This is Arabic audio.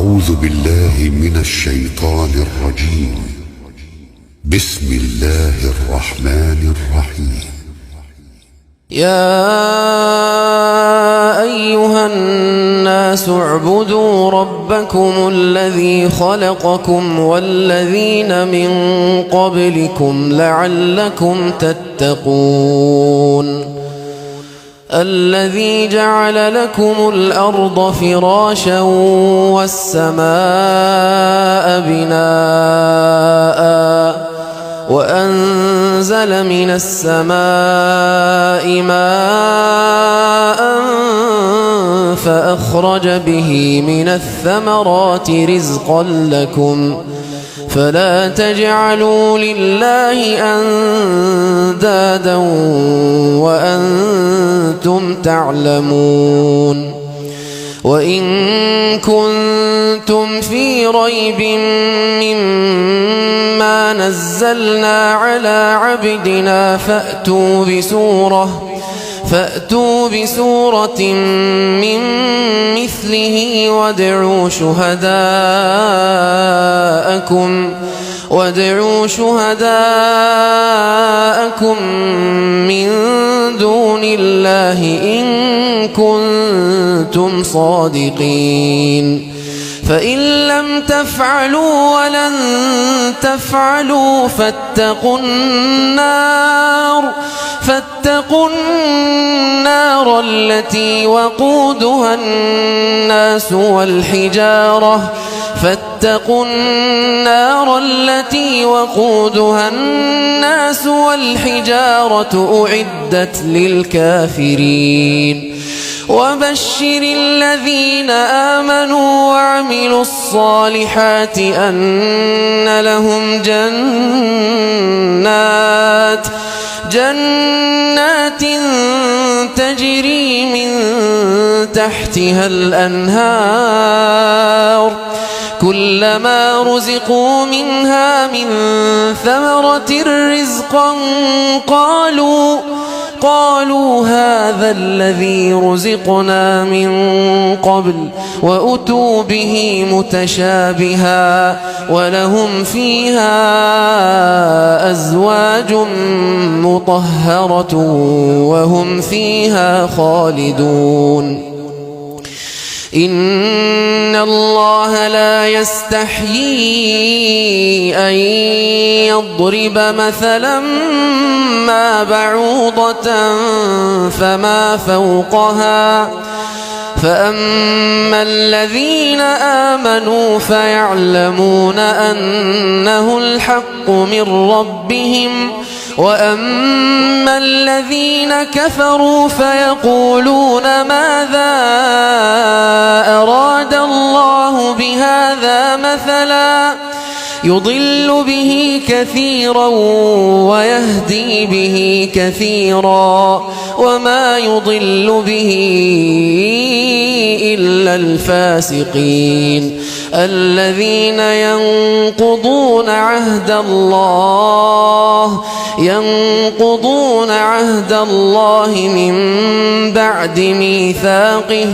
أعوذ بالله من الشيطان الرجيم. بسم الله الرحمن الرحيم. يا أيها الناس اعبدوا ربكم الذي خلقكم والذين من قبلكم لعلكم تتقون. الذي جعل لكم الأرض فراشا والسماء بناء وأنزل من السماء ماء فأخرج به من الثمرات رزقا لكم فلا تجعلوا لله أندادا وأنتم تعلمون. وإن كنتم في ريب مما نزلنا على عبدنا فأتوا بسورة من مثله وادعوا شهداءكم من دون الله إن كنتم صادقين. فإن لم تفعلوا ولن تفعلوا فاتقوا النار التي وقودها الناس والحجارة أعدت للكافرين. وبشر الذين آمنوا وعملوا الصالحات أن لهم جنات تجري من تحتها الأنهار كلما رزقوا منها من ثمرة رزقا قالوا هذا الذي رزقنا من قبل وأتوا به متشابها ولهم فيها أزواج مطهرة وهم فيها خالدون. إن الله لا يستحيي أن يضرب مثلا ما بعوضة فما فوقها فأما الذين آمنوا فيعلمون أنه الحق من ربهم وأما الذين كفروا فيقولون ماذا أراد الله بهذا مثلا يضل به كثيرا ويهدي به كثيرا وما يضل به إلا الفاسقين الذين ينقضون عهد الله من بعد ميثاقه